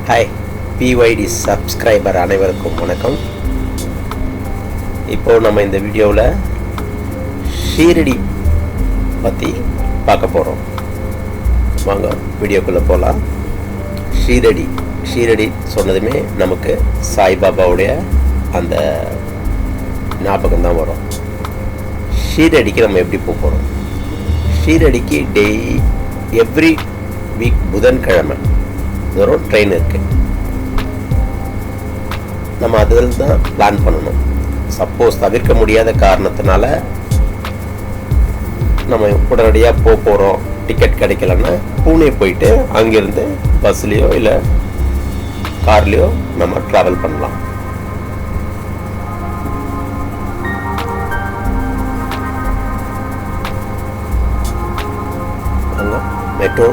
Hi BYD subscriber அனைவருக்கும் வணக்கம். இப்போது நம்ம இந்த வீடியோவில் ஷீரடி பற்றி பார்க்க போகிறோம். வாங்க வீடியோக்குள்ளே போகலாம். ஷீரடி சொன்னதுமே நமக்கு சாய்பாபாவுடைய அந்த ஞாபகம் தான் வரும். ஷீரடிக்கு நம்ம எப்படி போக போகிறோம்? ஷீரடிக்கு எவ்ரி வீக் புதன்கிழமை ஒரு ட்ரெயின் இருக்குது. நம்ம அதில் தான் பிளான் பண்ணணும். சப்போஸ் தவிர்க்க முடியாத காரணத்தினால நம்ம உடனடியாக போக போகிறோம், டிக்கெட் கிடைக்கலன்னா பூனே போயிட்டு அங்கேருந்து பஸ்லேயோ இல்லை கார்லேயோ நம்ம ட்ராவல் பண்ணலாம். அங்கே மெட்ரோ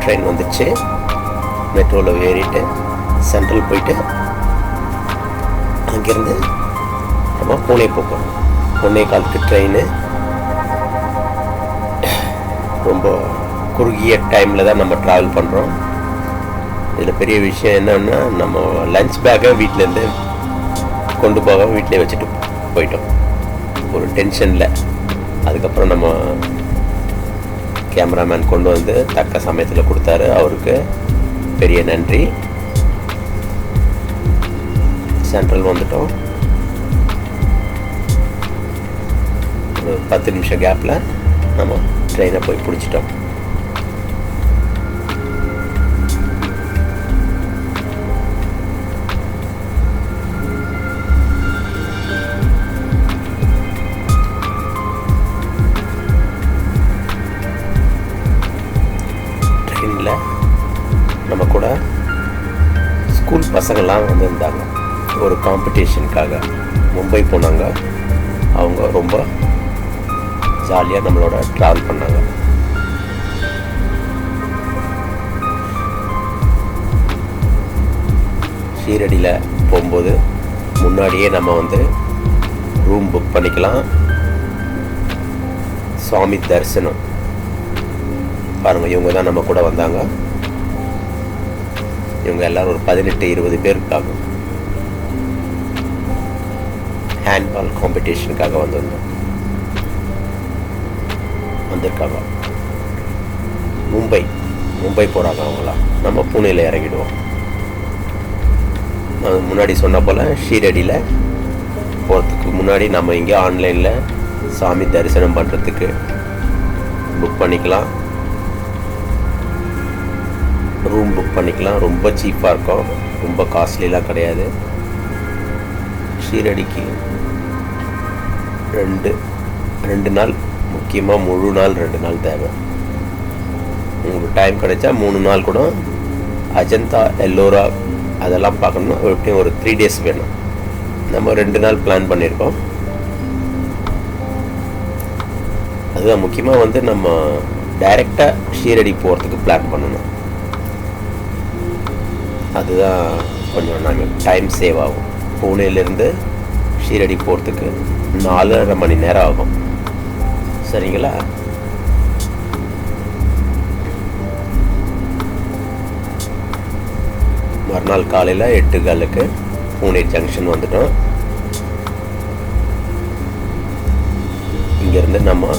ட்ரெயின் வந்துச்சு. மெட்ரோவில் ஏறிட்டு சென்ட்ரல் போயிட்டு அங்கேருந்து நம்ம பூனே போகிறோம். 1:15 ட்ரெயின். ரொம்ப குறுகிய டைமில் தான் நம்ம ட்ராவல் பண்ணுறோம். இதில் பெரிய விஷயம் என்னன்னா, நம்ம லஞ்ச் பேக்கை வீட்டிலேருந்து கொண்டு போக வீட்டிலே வச்சுட்டு போயிட்டோம். ஒரு டென்ஷனில். அதுக்கப்புறம் நம்ம கேமராமேன் கொண்டு வந்து தக்க சமயத்தில் கொடுத்தாரு. அவருக்கு பெரிய நன்றி. சென்ட்ரல் வந்துட்டோம். ஒரு 10 நிமிஷம் கேப்பில் நம்ம ட்ரெயினை போய் பிடிச்சிட்டோம். ட்ரெயினில் நம்ம கூட ஸ்கூல் பசங்கள்லாம் வந்துருந்தாங்க. ஒரு காம்படிஷனுக்காக மும்பை போனாங்க. அவங்க ரொம்ப ஜாலியாக நம்மளோட ட்ராவல் பண்ணாங்க. ஷீரடியில் போகும்போது முன்னாடியே நம்ம வந்து ரூம் புக் பண்ணிக்கலாம். சுவாமி தரிசனம் பாருங்கள், இவங்க தான் நம்ம கூட வந்தாங்க. இவங்க எல்லோரும் ஒரு 18-20 பேர் இருக்காங்க. ஹேண்ட்பால் காம்படிஷனுக்காக வந்திருக்காங்க. மும்பை போகிறாங்க அவங்களாம். நம்ம பூனேயில் இறங்கிடுவோம். முன்னாடி சொன்ன போல் ஷீரடியில் போகிறதுக்கு முன்னாடி நம்ம இங்கே ஆன்லைனில் சாமி தரிசனம் பண்ணுறதுக்கு புக் பண்ணிக்கலாம். ரூம் புக் பண்ணிக்கலாம். ரொம்ப சீப்பாக இருக்கும். ரொம்ப காஸ்ட்லிலாம் கிடையாது. ஷீரடிக்கு 2 நாள், முக்கியமாக முழு நாள் 2 நாள் தேவை. உங்களுக்கு டைம் கிடைச்சா 3 நாள் கூட அஜந்தா, எல்லோரா அதெல்லாம் பார்க்கணுன்னா எப்படியும் ஒரு 3 days வேணும். நம்ம 2 நாள் பிளான் பண்ணியிருக்கோம். அதுதான் முக்கியமாக வந்து நம்ம டைரெக்டாக ஷீரடி போகிறதுக்கு பிளான் பண்ணணும். அதுதான் கொஞ்சம் நாங்கள் டைம் சேவ் ஆகும். பூனேலேருந்து ஷீரடி போகிறதுக்கு 4.5 மணி நேரம் ஆகும். சரிங்களா? மறுநாள் காலையில் 8:15 பூனே ஜங்ஷன் வந்துட்டோம். இங்கேருந்து நம்ம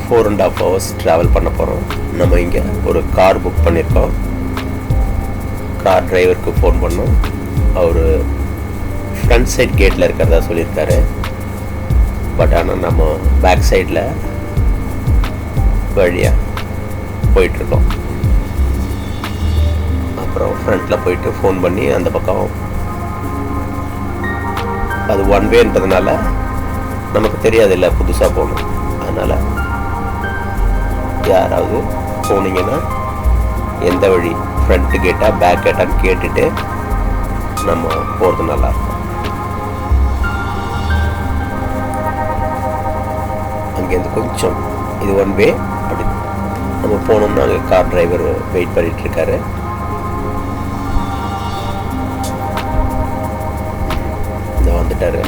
4.5 hours ட்ராவல் பண்ண போகிறோம். நம்ம இங்கே ஒரு கார் புக் பண்ணியிருக்கோம். கார் டிரைவருக்கு ஃபோன் பண்ணோம். அவர் ஃப்ரண்ட் சைட் கேட்டில் இருக்கிறதா சொல்லியிருக்காரு. பட் ஆனால் நம்ம பேக் சைடில் வழியாக போயிட்டுருக்கோம். அப்புறம் ஃப்ரண்ட்டில் போயிட்டு ஃபோன் பண்ணி அந்த பக்கம் அது 1 வேன்றதுனால நமக்கு தெரியாது, இல்லை புதுசாக போகணும். அதனால் யாராவது போனீங்கன்னா எந்த வழி, ஃப்ரண்ட்டு கேட்டா பேக் கேட்டான்னு கேட்டுட்டு நம்ம போகிறது நல்லாயிருக்கும். அங்கேருந்து கொஞ்சம் இது 1 வே. அப்படி நம்ம போனோம்னா அங்கே கார் டிரைவர் வெயிட் பண்ணிகிட்ருக்காரு. இந்த வந்துட்டார்.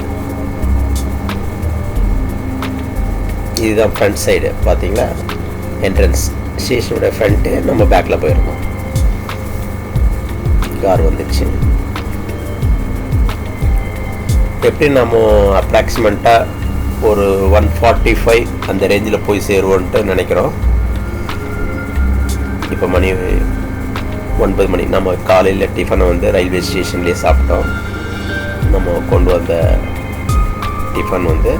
இதுதான் ஃப்ரண்ட் சைடு பார்த்தீங்களா, என்ட்ரன்ஸ் ஸ்டேஷனோட ஃப்ரண்ட்டு. நம்ம பேக்கில் போயிருக்கோம். கார் வந்துடுச்சு. எப்படி நம்ம அப்ராக்சிமேட்டாக ஒரு 145 அந்த ரேஞ்சில் போய் சேருவோன்ட்டு நினைக்கிறோம். இப்போ மணி 9 மணி. நம்ம காலையில் டிஃபனை வந்து ரயில்வே ஸ்டேஷன்லேயே சாப்பிட்டோம். நம்ம கொண்டு வந்த டிஃபன் வந்து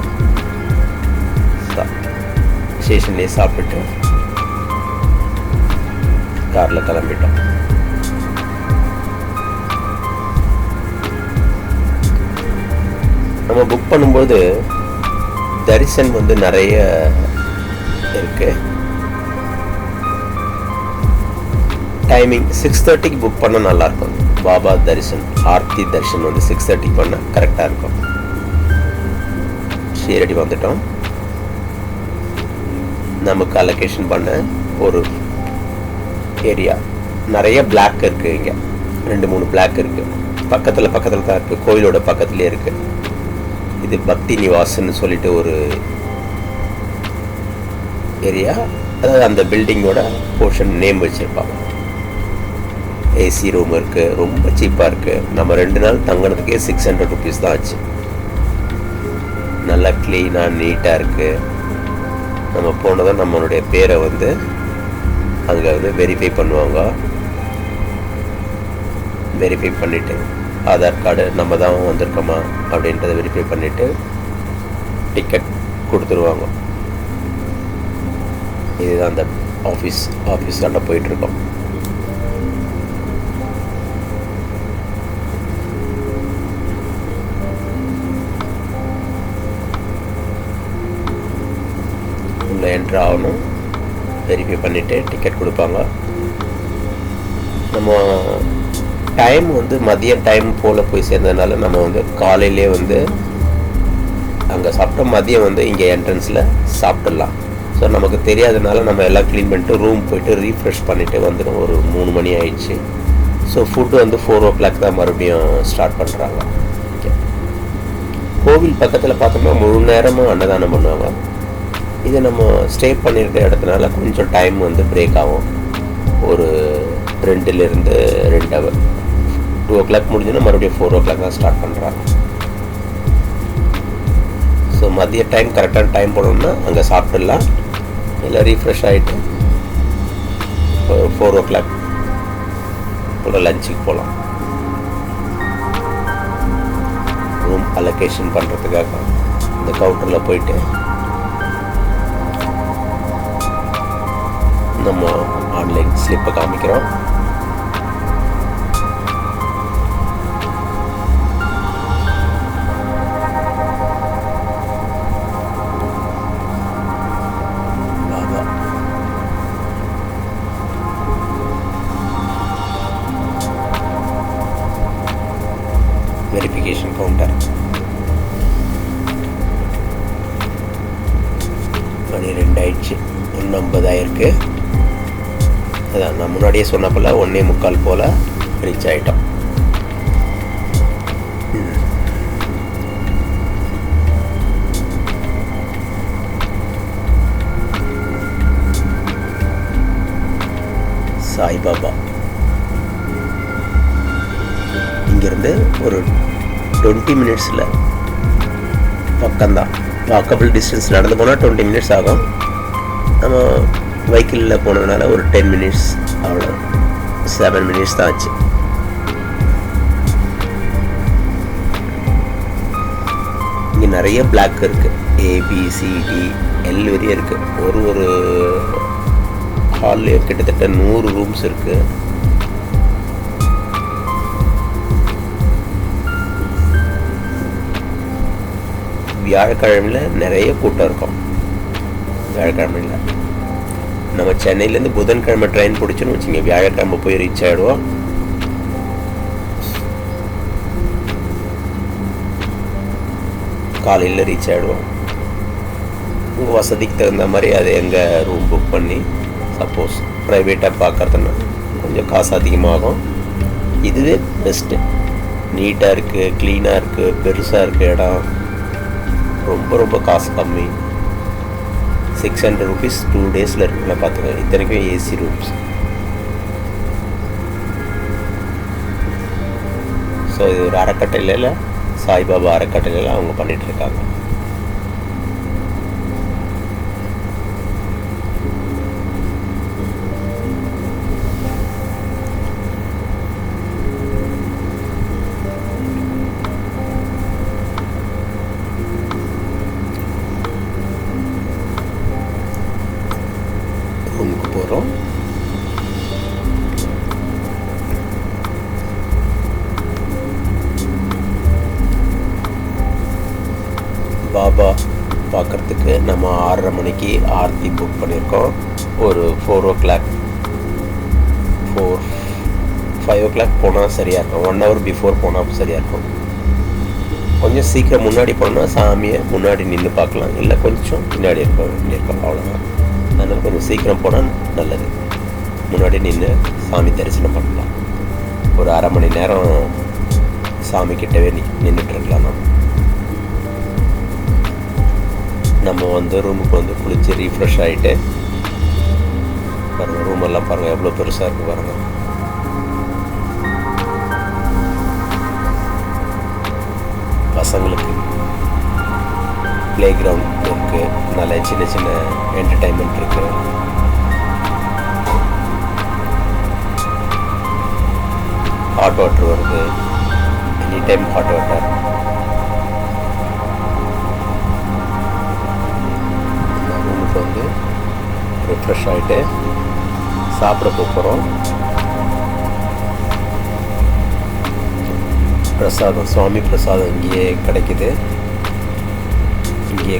ஸ்டேஷன்லேயே சாப்பிட்டுட்டு காரில் கிளம்பிட்டோம். நம்ம புக் பண்ணும்போது தரிசன் வந்து நிறைய இருக்கு. டைமிங் 6:30க்கு புக் பண்ண நல்லாயிருக்கும். பாபா தரிசன் ஆர்த்தி தரிசன் வந்து 6:30 பண்ண கரெக்டாக இருக்கும். ஷீரடி வந்துட்டோம். நமக்கு அலோகேஷன் பண்ண ஒரு ஏரியா நிறைய பிளாக் இருக்குது. இங்கே 2-3 பிளாக் இருக்குது. பக்கத்தில் தான் இருக்குது. கோயிலோட பக்கத்துலேயே இருக்குது. இது பக்தி நிவாஸ்ன்னு சொல்லிட்டு ஒரு ஏரியா. அதாவது அந்த பில்டிங்கோட போர்ஷன் நேம் வச்சுருப்பாங்க. ஏசி ரூம் இருக்குது. ரொம்ப சீப்பாக இருக்குது. நம்ம 2 நாள் தங்கினதுக்கே 600 rupees தான் ஆச்சு. நல்லா க்ளீனாக நீட்டாக இருக்குது. நம்ம போனதும் நம்மளுடைய பேரை வந்து அங்கே வந்து வெரிஃபை பண்ணுவாங்க. வெரிஃபை பண்ணிவிட்டு ஆதார் கார்டு நம்ம தான் வந்திருக்கோமா அப்படின்றத வெரிஃபை பண்ணிவிட்டு டிக்கெட் கொடுத்துருவாங்க. இதுதான் அந்த ஆஃபீஸாண்ட போயிட்டுருக்கோம். உள்ளே என்ட்ரு ஆகணும். வெரிஃபை பண்ணிவிட்டு டிக்கெட் கொடுப்பாங்க. நம்ம டைம் வந்து மதிய டைம் போல் போய் சேர்ந்ததுனால நம்ம வந்து காலையிலே வந்து அங்கே சாப்பிட்டோம். மதியம் வந்து இங்கே என்ட்ரன்ஸில் சாப்பிட்லாம். ஸோ நமக்கு தெரியாதனால நம்ம எல்லாம் க்ளீன் பண்ணிட்டு ரூம் போய்ட்டு ரீஃப்ரெஷ் பண்ணிவிட்டு வந்துடும். ஒரு 3 மணி ஆயிடுச்சு. ஸோ ஃபுட்டு வந்து 4 o'clock தான் மறுபடியும் ஸ்டார்ட் பண்ணுறாங்க. ஓகே. கோவில் பக்கத்தில் பார்த்தோம்னா முழு நேரமும் அன்னதானம் பண்ணுவாங்க. இதை நம்ம ஸ்டே பண்ணியிருக்க இடத்துனால கொஞ்சம் டைம் வந்து பிரேக் ஆகும். ஒரு 2 hour 2 o'clock முடிஞ்சுன்னா மறுபடியும் 4 o'clock தான் ஸ்டார்ட் பண்ணுறாங்க. ஸோ மதிய டைம் கரெக்டான டைம் போனோம்னா அங்கே சாப்பிட்டுடலாம். இல்லை ரீஃப்ரெஷ் ஆகிட்டு 4 o'clock போல் லஞ்சுக்கு போகலாம். ரூம் அலோகேஷன் பண்ணுறதுக்காக இந்த கவுண்டரில் போயிட்டு நம்ம ஆன்லைன் ஸ்லிப்பை காமிக்கிறோம். Verification counter. மணி 2 ஆயிடுச்சு. 1:50 ஆயிருக்கு. அதான் நான் முன்னாடியே சொன்ன போல் 1:45 போல் ரீச் ஆகிட்டோம். சாய்பாபா இங்கேருந்து ஒரு 20 minutesல பக்கம்தான். வாக்கபிள் டிஸ்டன்ஸ் நடந்து போனால் 20 minutes ஆகும். நம்ம வெஹிக்கிளில் போனதுனால ஒரு 10 minutes, அவ்வளோ 7 minutes தான் ஆச்சு. இங்கே நிறைய பிளாக் இருக்குது. ABCDL வரையும் இருக்குது. ஒரு ஹால்லேயே கிட்டத்தட்ட 100 rooms இருக்குது. வியாழக்கிழமையில் நிறைய கூட்டம் இருக்கும். வியாழக்கிழமையில் நம்ம சென்னையிலேருந்து புதன்கிழமை ட்ரெயின் பிடிச்சோன்னு வச்சுங்க, வியாழக்கிழமை போய் ரீச் ஆகிடுவோம். காலையில் ரீச் ஆகிடுவோம். உங்கள் வசதிக்கு தகுந்த மாதிரி அதை எங்கே ரூம் புக் பண்ணி, சப்போஸ் ப்ரைவேட்டாக பார்க்குறதுன்னா கொஞ்சம் காசு அதிகமாகும். இதுவே பெஸ்ட்டு. நீட்டாக இருக்குது, க்ளீனாக இருக்குது, பெருசாக இருக்குது இடம். ரொம்ப காசு கம்மி. 600 rupees 2 daysல இருக்குன்னா பார்த்துக்கோங்க. இத்தனைக்கும் ஏசி ரூம்ஸ். ஸோ இது ஒரு அறக்கட்டளையில், சாய்பாபா அறக்கட்டளையில் அவங்க பண்ணிகிட்ருக்காங்க. ரூமுக்கு போகிறோம். பாபா பார்க்குறதுக்கு நம்ம 6:30 மணிக்கு ஆர்த்தி புக் பண்ணியிருக்கோம். ஒரு 5 o'clock போனால் சரியாக இருக்கும். 1 hour பிஃபோர் போனால் சரியாக இருக்கும். கொஞ்சம் சீக்கிரம் முன்னாடி போனால் சாமியை முன்னாடி நின்று பார்க்கலாம், இல்லை கொஞ்சம் பின்னாடி வேண்டியிருக்கோம், அவ்வளோதான். அதனால் கொஞ்சம் சீக்கிரம் போனால் நல்லது. முன்னாடி நின்று சாமி தரிசனம் பண்ணலாம். ஒரு 1/2 மணி நேரம் சாமிக்கிட்டவே நின்றுட்டுருக்கலாம். நம்ம வந்து ரூமுக்கு வந்து குளித்து ரீஃப்ரெஷ் ஆகிட்டு பாருங்கள், ரூமெல்லாம் பாருங்கள் எவ்வளோ பெருசாக இருக்குது பாருங்கள். பசங்களுக்கு ப்ளே கிரவுண்ட் இருக்குது, நல்ல சின்ன சின்ன என்டர்டைன்மெண்ட் இருக்குது. ஹாட் வாட்டர் வருது, எனி டைம் ஹாட் வாட்டர். ரூமுக்கு வந்து ரிஃப்ரெஷ் ஆகிட்டு சாப்பிட போகிறோம். பிரசாதம், சுவாமி பிரசாதம் இங்கேயே கிடைக்குது. இங்கே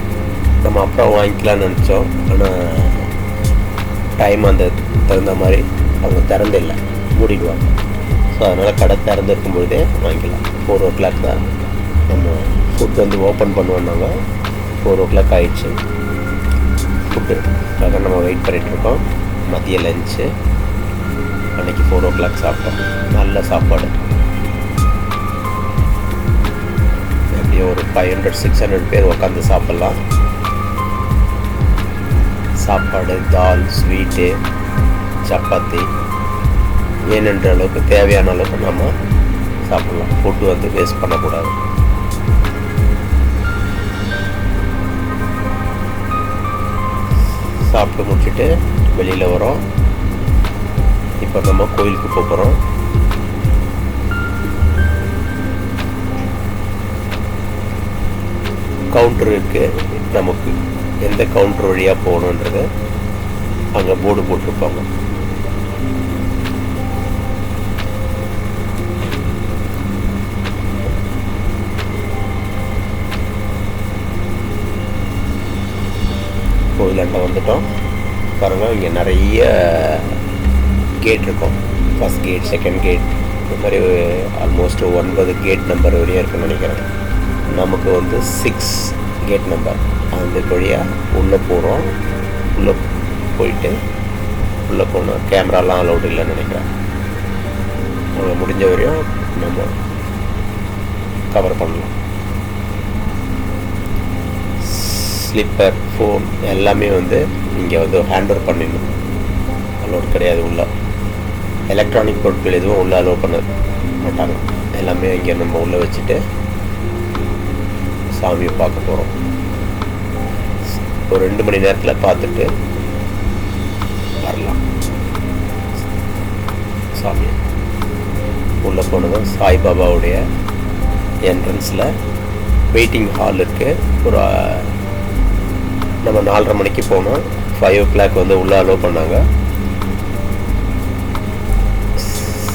நம்ம அப்புறம் வாங்கிக்கலாம்னு நினச்சோம், ஆனால் டைம் அந்த தகுந்த மாதிரி அவங்க திறந்தில்லை, மூடிடுவாங்க. ஸோ அதனால் கடை திறந்துருக்கும்பொழுதே வாங்கிக்கலாம். 4 o'clock தான் நம்ம ஃபுட் வந்து ஓப்பன் பண்ணுவோன்னாங்க. 4 o'clock ஆகிடுச்சு. ஃபுட்டுக்காக நம்ம வெயிட் பண்ணிகிட்ருக்கோம். மதிய லஞ்சு அன்றைக்கி 4 o'clock சாப்பிட்டோம். நல்ல சாப்பாடு. எப்படியும் ஒரு 500-600 பேர் உட்காந்து சாப்பிட்லாம். சாப்பாடு, தால், ஸ்வீட்டு, சப்பாத்தி வேணுன்ற அளவுக்கு, தேவையான அளவுக்கு நம்ம சாப்பிட்லாம். ஃபுட்டு வந்து வேஸ்ட் பண்ணக்கூடாது. சாப்பிட்டு முடிச்சுட்டு வெளியில் வரோம். இப்போ நம்ம கோயிலுக்கு போகிறோம். கவுண்டர் இருக்குது. நமக்கு எந்த கவுண்டர் வழியாக போகணுன்றது அங்கே போர்டு போட்டிருப்பாங்க. கோயிலாண்ட வந்துட்டோம். பாருங்கள், இங்கே நிறைய கேட் இருக்கும். ஃபஸ்ட் கேட், செகண்ட் கேட், இந்த மாதிரி ஆல்மோஸ்ட் 9 கேட் நம்பர் வரையும் இருக்குன்னு நினைக்கிறேன். நமக்கு வந்து 6 கேட் நம்பர். அந்த வழியாக உள்ளே போகிறோம். உள்ளே போயிட்டு உள்ளே போனால் கேமராலாம் அலௌட் இல்லைன்னு நினைக்கிறேன். அங்கே முடிஞ்ச வரையும் நம்ம கவர் பண்ணலாம். ஸ்லிப்பர், ஃபோன் எல்லாமே வந்து இங்கே வந்து ஹேண்டர் பண்ணிடணும். அலோட் கிடையாது. உள்ள எலக்ட்ரானிக் பொருட்கள் எதுவும் உள்ளே அலோவ் பண்ண மாட்டாங்க. எல்லாமே இங்கே நம்ம உள்ளே வச்சுட்டு சாமியை பார்க்க போகிறோம். ஒரு 2 மணி நேரத்தில் பார்த்துட்டு வரலாம். சாமி உள்ளே போனதும் சாய்பாபாவுடைய என்ட்ரன்ஸில் வெயிட்டிங் ஹால் இருக்குது. ஒரு நம்ம 4:30 மணிக்கு போனோம். 5 o'clock வந்து உள்ளே அலோவ் பண்ணாங்க.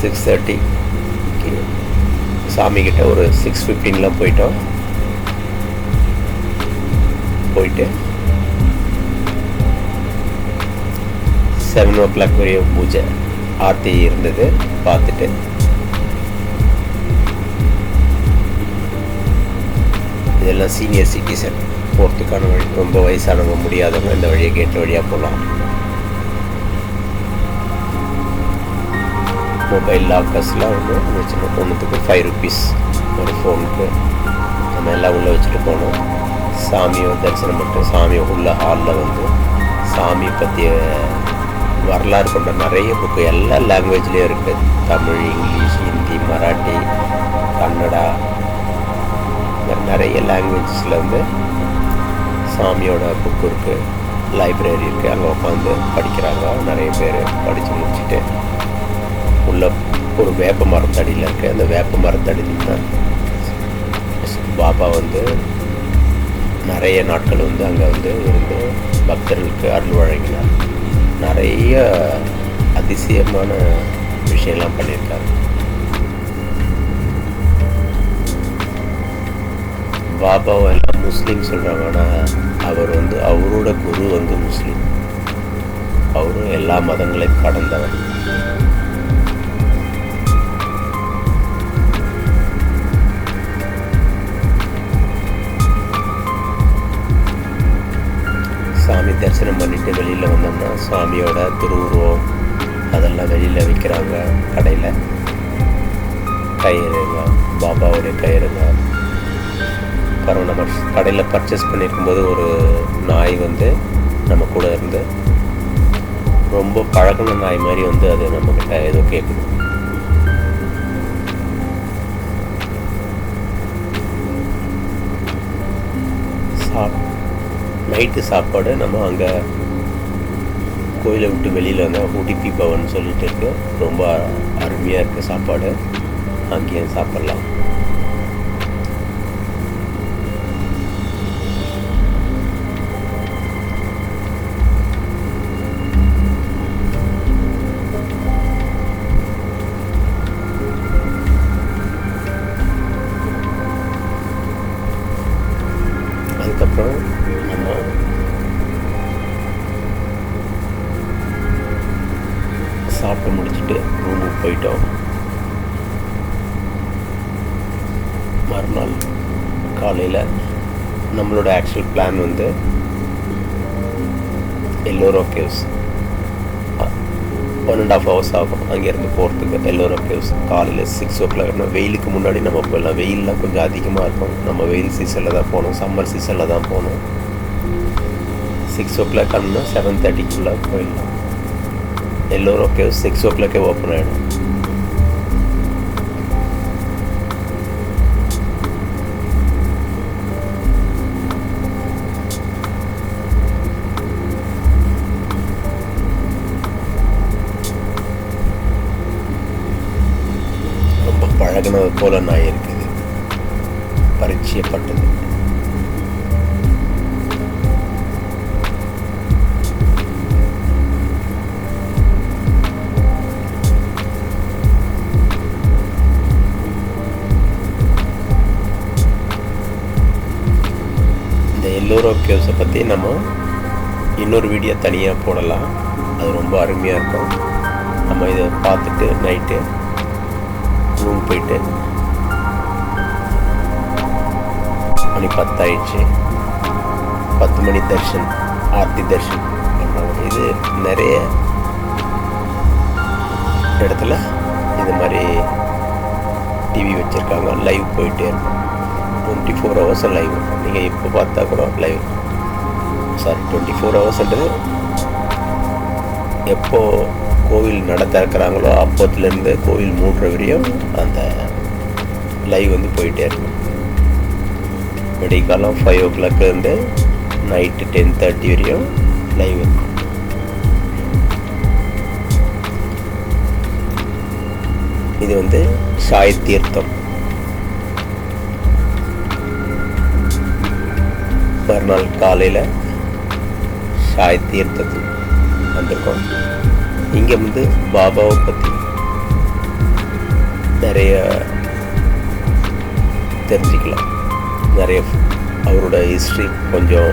6:30 சாமிக்கிட்ட ஒரு 6:15 போயிட்டோம். போயிட்டு 7 o'clock வரையும் பூஜை ஆர்த்தி இருந்தது பார்த்துட்டு இதெல்லாம் சீனியர் சிட்டிசன் போகிறதுக்கான வழி. ரொம்ப வயசானவங்க முடியாதவங்க இந்த வழியை கேட் வழியாக போகலாம். மொபைல் லாக்கர்ஸ்லாம் வந்து வச்சுருக்கோம். ஒன்றுத்துக்கு 5 rupees ஒரு ஃபோனுக்கு. நம்ம எல்லாம் உள்ளே வச்சுட்டு போனோம். சாமியை தரிசனம் பண்ணிட்டு சாமியை உள்ள ஹாலில் வந்து சாமியை பற்றிய வரலாறு கொண்ட நிறைய புக்கு எல்லா லாங்குவேஜ்லேயும் இருக்குது. தமிழ், இங்கிலீஷ், ஹிந்தி, மராட்டி கன்னடா, நிறைய லாங்குவேஜஸில் வந்து சாமியோட புக்கு இருக்குது, லைப்ரரி இருக்குது. அங்கே உட்காந்து படிக்கிறாங்க நிறைய பேர். படித்து முடிச்சுட்டு உள்ள ஒரு வேப்ப மரத்தடியில் இருக்குது. அந்த வேப்ப மரத்தடியில் தான் பாபா வந்து நிறைய நாட்கள் வந்து அங்கே வந்து இருந்து பக்தர்களுக்கு அருள் வழங்கினார். நிறைய அதிசயமான விஷயம்லாம் பண்ணியிருக்காரு. பாபாவை எல்லாம் முஸ்லீம் சொல்கிறாங்க, ஆனால் அவர் வந்து அவரோட குரு வந்து முஸ்லீம். அவரும் எல்லா மதங்களையும் கடந்தவர். சாமி தரிசனம் பண்ணிட்டு வெளியில் வந்தோம்னா சாமியோட திருவுருவம் அதெல்லாம் வெளியில் விற்கிறாங்க கடையில். கயிறுங்க, பாபாவுடைய கயிறுங்க. அப்புறம் நம்ம கடையில் பர்ச்சேஸ் பண்ணியிருக்கும்போது ஒரு நாய் வந்து நம்ம கூட இருந்து ரொம்ப பழகின நாய் மாதிரி வந்து அது நம்மக்கிட்ட ஏதோ கேட்குது. நைட்டு சாப்பாடு நம்ம அங்கே கோயிலை விட்டு வெளியில் வந்தால் உடுப்பி பவன் சொல்லிட்டு இருக்கு. ரொம்ப அருமையாக இருக்குது சாப்பாடு. அங்கேயும் சாப்பிட்லாம். அதுக்கப்புறம் நம்ம சாப்பிட்டு முடிச்சுட்டு ரூமுக்கு போயிட்டோம். மறுநாள் காலையில் நம்மளோட ஆக்சுவல் பிளான் வந்து எல்லோரா கேவ்ஸ் 1.5 hours ஆகும் அங்கேருந்து போகிறதுக்கு. எல்லோரா கேவ்ஸ் காலையில் 6 o'clock. வெயிலுக்கு முன்னாடி நம்ம போயிடலாம். வெயிலெலாம் கொஞ்சம் அதிகமாக இருக்கும். நம்ம வெயில் சீசனில் தான் போகணும், சம்மர் சீசனில் தான் போகணும். 6 o'clock ஆனால் 7:30 போயிடலாம். எல்லோரா கேவ்ஸ் 6 o'clock ஓப்பன் ஆகிடும். பழகினது போல நாய் இருக்குது, பரிச்சயப்பட்டது. இந்த எல்லோரா கேவ்ஸை பற்றி நம்ம இன்னொரு வீடியோ தனியாக போடலாம். அது ரொம்ப அருமையாக இருக்கும். நம்ம இதை பார்த்துட்டு நைட்டு ரூம் போயிட்டு மணி 10 ஆயிடுச்சு. 10 மணி தர்ஷன், ஆர்த்தி தர்ஷன் பண்ணுறாங்க. இது நிறைய இடத்துல இது மாதிரி டிவி வச்சுருக்காங்க. லைவ் போயிட்டே இருக்கும். 24 hours லைவ். நீங்கள் இப்போ பார்த்தா கூட லைவ். 24 hours எப்போ கோவில் நட திறக்கிறாங்களோ அப்போத்துலேருந்து கோவில் மூடுற வரையும் அந்த லைவ் வந்து போயிட்டே இருக்கும். விடிகாலம் 5 o'clock இருந்து நைட்டு 10:30 வரையும் லைவ் இருக்கும். இது வந்து சாய் தீர்த்தம். மறுநாள் காலையில் சாய் தீர்த்தத்துக்கு வந்திருக்கோம். இங்கே வந்து பாபாவை பற்றி நிறைய தெரிஞ்சுக்கலாம். நிறைய அவரோட ஹிஸ்ட்ரி, கொஞ்சம்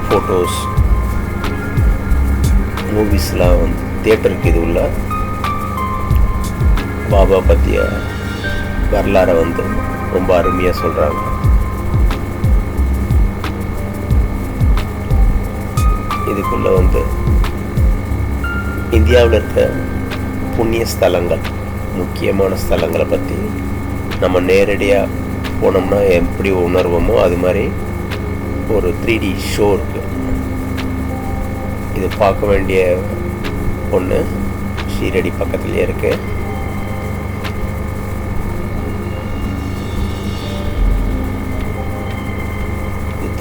ஃபோட்டோஸ், மூவிஸ்லாம் வந்து தியேட்டருக்கு இது உள்ள பாபா பற்றிய வரலாறை வந்து ரொம்ப அருமையாக சொல்கிறாங்க. இதுக்குள்ளே வந்து இந்தியாவில் இருக்க புண்ணிய ஸ்தலங்கள், முக்கியமான ஸ்தலங்களை பற்றி நம்ம நேரடியாக போனோம்னா எப்படி உணர்வோமோ அது மாதிரி ஒரு 3D ஷோ இருக்குது. இது பார்க்க வேண்டிய ஒன்று ஷீரடி பக்கத்துலேயே இருக்குது.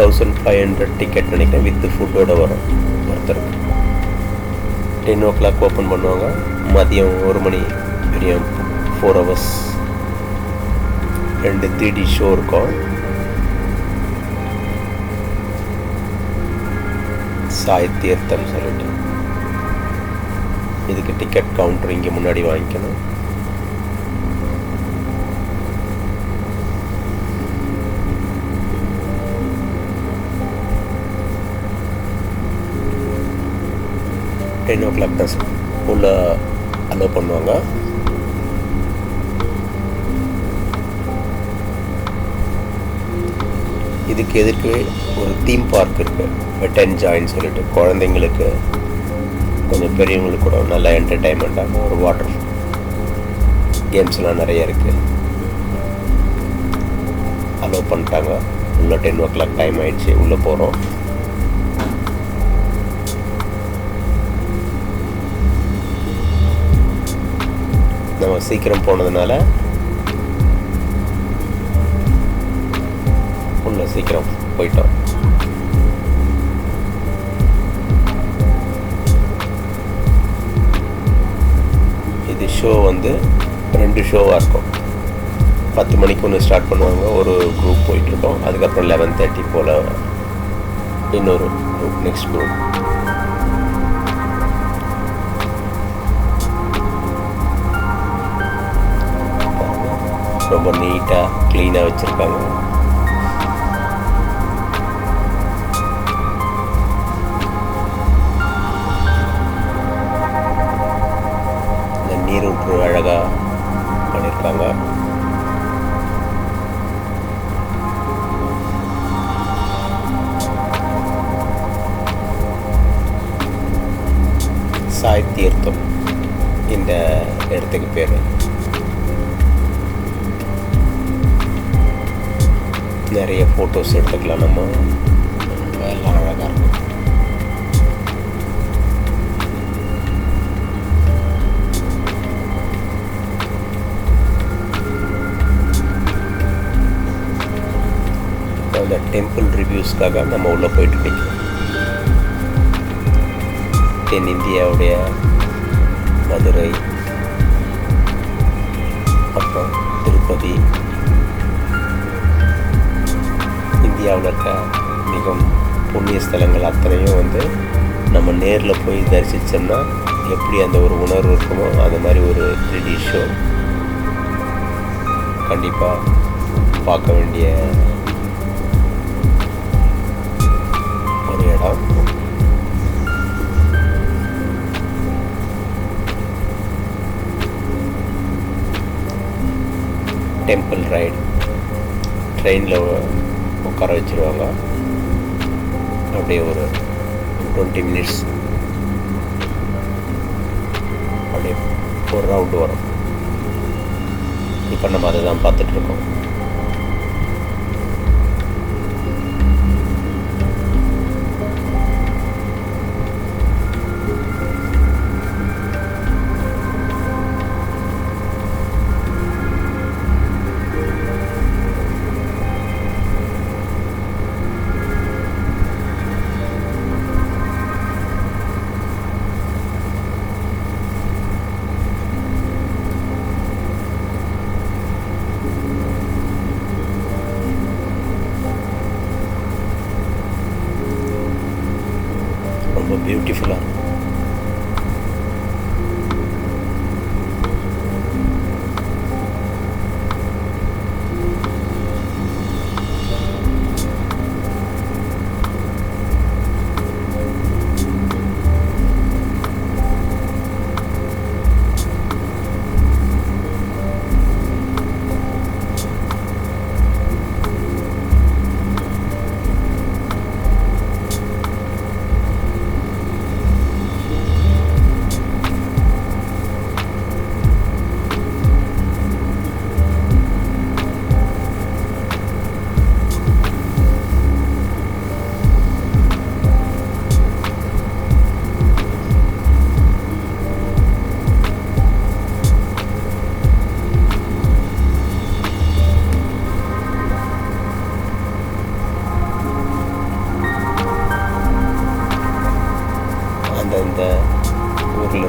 1500 டிக்கெட் நினைக்கிறேன், வித் ஃபுட்டோடு வரும் ஒருத்தருக்கு. 10 o'clock ஓப்பன் பண்ணுவாங்க. மதியம் 1 மணி வரையும் 4 hours 2 3D ஷோ இருக்கும். சாய் தீர்த்தம் சொல்லிட்டு இதுக்கு டிக்கெட் கவுண்டர் இங்கே முன்னாடி வாங்கிக்கணும். டென் ஓ கிளாக் தான் உள்ள அலோவ் பண்ணுவாங்க. இதுக்கு எதிர்க்கு ஒரு தீம் பார்க் இருக்குது, வெட் அண்ட் ஜாயின்னு சொல்லிட்டு, குழந்தைங்களுக்கு கொஞ்சம் பெரியவங்களுக்கு கூட நல்ல என்டர்டைன்மெண்ட்டான ஒரு வாட்டர் கேம்ஸ்லாம் நிறைய இருக்குது. அலோவ் பண்ணிட்டாங்க. உள்ள 10 o'clock டைம் ஆயிடுச்சு, உள்ளே போகிறோம். நம்ம சீக்கிரம் போனதுனால உள்ள சீக்கிரம் போயிட்டோம். இது ஷோ வந்து 2 ஷோவாக இருக்கும். 10 மணிக்கு ஒன்று ஸ்டார்ட் பண்ணுவாங்க, ஒரு குரூப் போயிட்டுருக்கோம். அதுக்கப்புறம் 11:30 போல் இன்னொரு குரூப், நெக்ஸ்ட் குரூப். ரொம்ப நீட்டாக க்ளீனாக வச்சுருக்காங்க. இந்த நீரூற்று அழகாக பண்ணியிருக்காங்க. சாய் தீர்த்தம் இந்த இடத்துக்கு பேர். நிறைய ஃபோட்டோஸ் எடுத்துக்கலாம் நம்ம, எல்லாம் அழகாக இருக்கும். இப்போ அந்த டெம்பிள் ரிவ்யூஸ்க்காக நம்ம உள்ளே போயிட்டு நிற்கிறோம். தென்னிந்தியாவுடைய மதுரை, அப்புறம் திருப்பதி, இந்தியாவில் இருக்க மிகவும் புண்ணிய ஸ்தலங்கள் அத்தனையும் வந்து நம்ம நேரில் போய் தரிசித்தோம்னா எப்படி அந்த ஒரு உணர்வு இருக்குமோ அந்த மாதிரி ஒரு 3D ஷோ கண்டிப்பாக பார்க்க வேண்டிய ஒரு இடம். டெம்பிள் ரைடு ட்ரெயினில் உட்கார வச்சுருவாங்க. அப்படியே ஒரு 20 minutes அப்படியே ஒரு ரவுண்டு வரும். இப்போ நம்ம அதை தான் பார்த்துட்ருக்கோம்.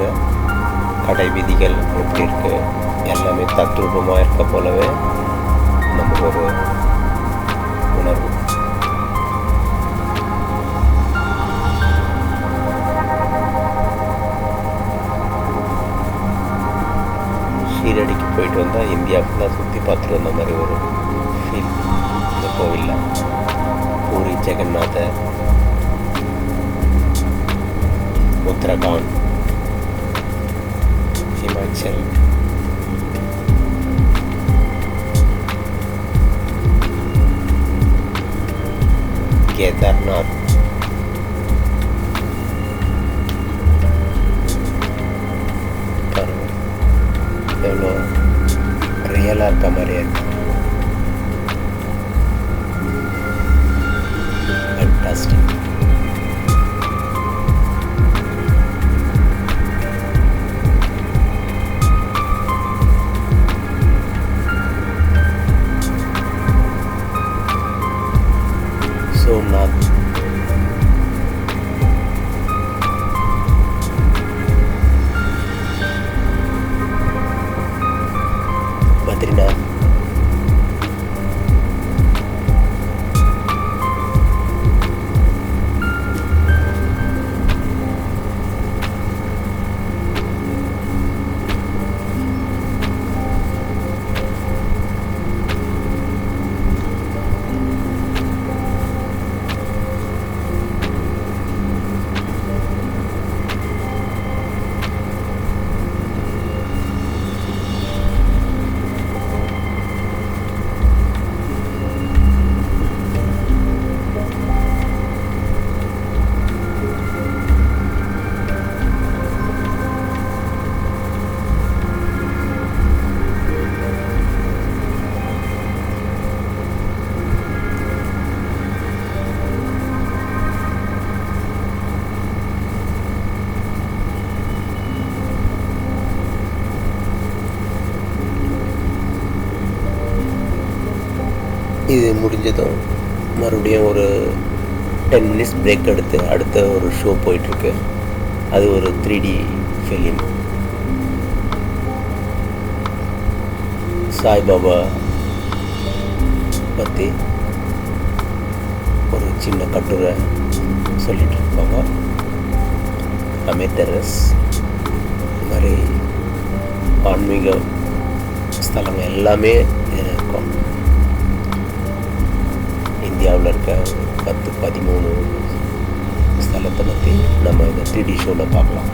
பாருங்கள், கடை விதிகள் எப்படி இருக்குது, எல்லாமே தத்ரூபமாக இருக்க போலவே நமக்கு ஒரு உணர்வு. ஷீரடிக்கு போயிட்டு வந்தால் இந்தியா ஃபுல்லாக சுற்றி பார்த்துட்டு வந்த மாதிரி ஒரு ஃபீல் இந்த கோவிலில். பூரி ஜெகநாதர், உத்தரகாண்ட், ஹிமாச்சல், கேதார்நாத், எவ்வளோ ரியலாக இருக்க மாதிரியே இருக்கு. ஃபேண்டாஸ்டிக். சோம்நாத், பத்ரிநாத், இது முடிஞ்சதும் மறுபடியும் ஒரு 10 மினிட்ஸ் பிரேக் எடுத்து அடுத்த ஒரு ஷோ போயிட்டுருக்கு. அது ஒரு 3D ஃபிலிம். சாய்பாபா பற்றி ஒரு சின்ன கட்டுரை சொல்லிட்டு இருப்பாங்க. அமிர்தரஸ், இந்த மாதிரி ஆன்மீக ஸ்தலங்கள் எல்லாமே இருக்கும். இந்தியாவில் இருக்க 10-13 ஸ்தலத்தை பற்றி நம்ம இந்த 3D ஷோவில் பார்க்கலாம்.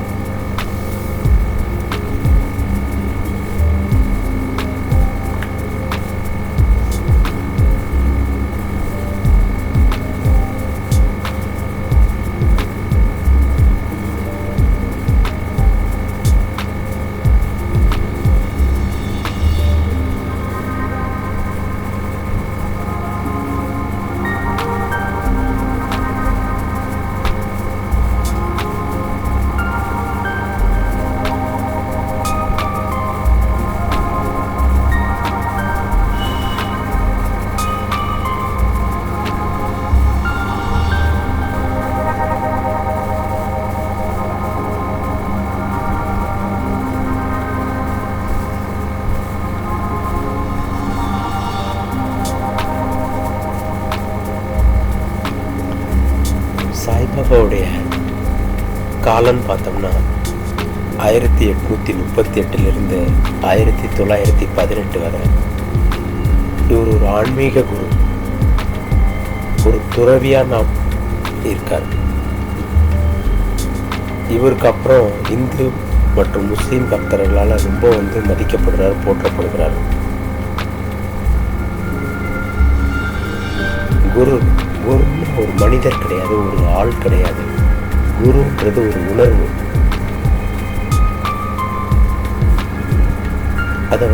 சாய்பாபாவுடைய காலம்னு பார்த்தோம்னா 1838 1918 வரை இவர் ஒரு ஆன்மீக குரு, ஒரு துறவியாக நாம் இருக்கார். இவருக்கு அப்புறம் இந்து மற்றும் முஸ்லீம் பக்தர்களால் ரொம்ப மதிக்கப்படுறார், போற்றப்படுகிறார். குருன்னு ஒரு மனிதர் கிடையாது, ஒரு ஆள் கிடையாது. குருன்றது ஒரு உணர்வு. அதை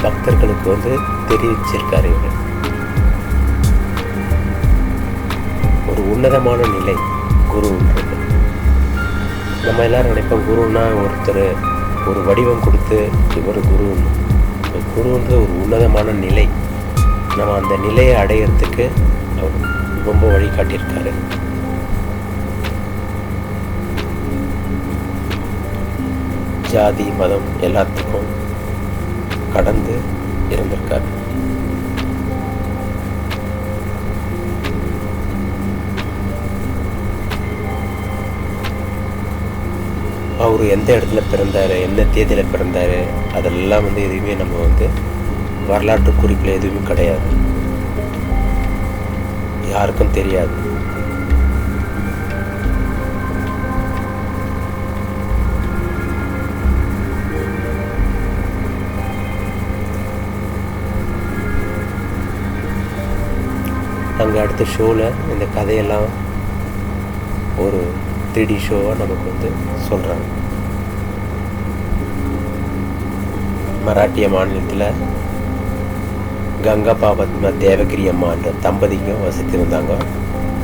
பக்தர்களுக்கு தெரிவிச்சிருக்காரு. இவர் ஒரு உன்னதமான நிலை குருன்றது. நம்ம எல்லாரும் நினைப்போம் குருன்னா ஒருத்தர் ஒரு வடிவம் கொடுத்து இவர் குருன்னு. குருன்றது ஒரு உன்னதமான நிலை. நம்ம அந்த நிலையை அடையிறதுக்கு அவர் ரொம்ப வழிகாட்டியிருக்காரு. ஜாதி மதம் எல்லாத்துக்கும் கடந்து இருந்திருக்கார். அவர் எந்த இடத்துல பிறந்தார், என்ன தேதியில் பிறந்தார், அதெல்லாம் வந்து எதுவுமே நம்ம வந்து வரலாற்று குறிப்பில் எதுவுமே கிடையாது, யாருக்கும் தெரியாது. அங்கே அடுத்த ஷோவில் இந்த கதையெல்லாம் ஒரு 3D ஷோவாக நமக்கு வந்து சொல்கிறாங்க. மராட்டிய மாநிலத்தில் கங்கா பத்மா தேவகிரி அம்மா என்ற தம்பதிக்கும் வசித்திருந்தாங்க.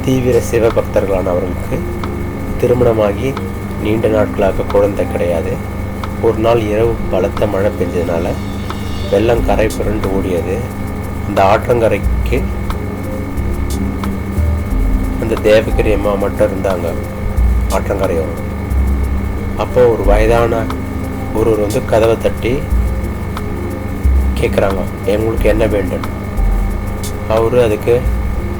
தீவிர சிவபக்தர்களான அவர்களுக்கு திருமணமாகி நீண்ட நாட்களாக குழந்தை கிடையாது. ஒரு நாள் இரவு பலத்த மழை பெஞ்சதுனால வெள்ளம் கரை புரண்டு ஓடியது. அந்த ஆற்றங்கரைக்கு அந்த தேவகிரி அம்மா மட்டும் இருந்தாங்க ஆற்றங்கரையோரம். அப்போ ஒரு வயதான ஒருவர் வந்து கதவை தட்டி கேட்குறாங்க, எங்களுக்கு என்ன வேண்டும். அவரு அதுக்கு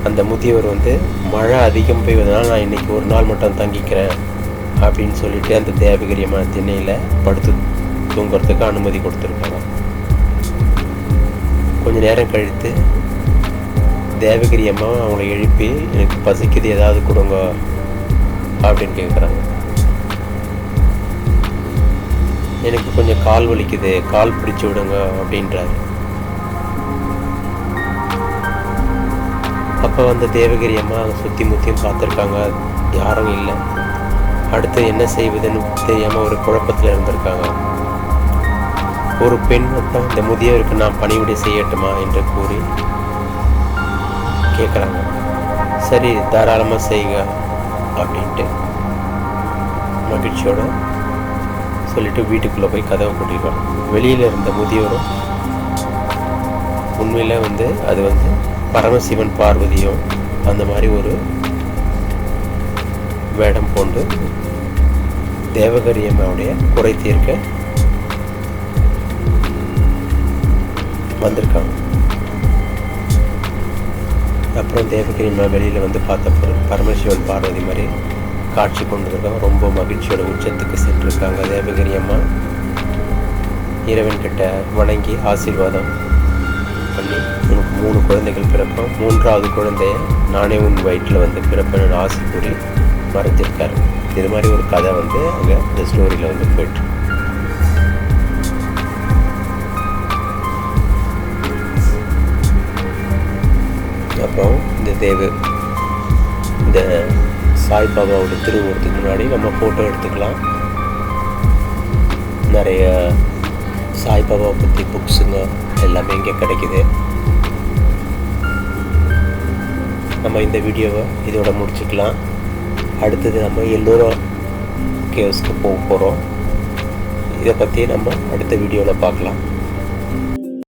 அந்த முதியவர் வந்து மழை அதிகம் பெய்வதனால் நான் இன்றைக்கி ஒரு நாள் மட்டும் தங்கிக்கிறேன் அப்படின்னு சொல்லிட்டு அந்த தேவகிரி அம்மா திண்ணையில் படுத்து தூங்குறதுக்கு அனுமதி கொடுத்துருக்காங்க. கொஞ்சம் நேரம் கழித்து தேவகிரி அம்மா அவங்கள எழுப்பி எனக்கு பசிக்குது ஏதாவது கொடுங்க அப்படின்னு கேட்குறாங்க. எனக்கு கொஞ்சம் கால் வலிக்குது, கால் பிடிச்சி விடுங்க அப்படின்றாரு. அப்போ வந்து தேவகிரி அம்மா சுற்றி முற்றியும் பார்த்துருக்காங்க, யாரும் இல்லை. அடுத்து என்ன செய்வதுன்னு தெரியாமல் ஒரு குழப்பத்தில் இருந்திருக்காங்க. ஒரு பெண் மட்டும் இந்த முதியவருக்கு நான் பணிவிடை செய்யட்டுமா என்று கூறி கேட்குறாங்க. சரி, தாராளமாக செய்யுங்க அப்படின்ட்டு மகிழ்ச்சியோட சொல்லிட்டு வீட்டுக்குள்ளே போய் கதவை பூட்டிடுவாங்க. வெளியில் இருந்த முதியவரும் உண்மையில் வந்து அது வந்து பரமசிவன் பார்வதியும் அந்த மாதிரி ஒரு வேடம் போன்று தேவகிரி அம்மாவுடைய குறை தீர்க்க வந்திருக்காங்க. அப்புறம் தேவகிரி அம்மா வெளியில் வந்து பார்த்தப்போ பரமசிவன் பார்வதி மாதிரி காட்சி கொண்டு இருக்காங்க. ரொம்ப மகிழ்ச்சியோட உச்சத்துக்கு சென்றிருக்காங்க. தேவகிரி அம்மா இறைவன்கிட்ட வணங்கி ஆசீர்வாதம் பண்ணி உனக்கு 3 குழந்தைகள் பிறப்போம், 3வது குழந்தைய நானே உன் வயிற்றில் வந்து பிறப்பேன்னு ஆசை கூறி மறைத்திருக்காரு. இது மாதிரி ஒரு கதை வந்து அங்கே இந்த ஸ்டோரியில் வந்து போயிட்டு. அப்புறம் இந்த சாய்பாபாவோட திருவுருவத்துக்கு முன்னாடி நம்ம ஃபோட்டோ எடுத்துக்கலாம். நிறைய சாய்பாபாவை பற்றி புக்ஸுங்க எல்லாமே இங்கே கிடைக்குது. நம்ம இந்த வீடியோவை இதோட முடிச்சுக்கலாம். அடுத்தது நம்ம எல்லோரா கேவ்ஸ்க்கு போக போகிறோம். இதை பற்றி நம்ம அடுத்த வீடியோவில் பார்க்கலாம்.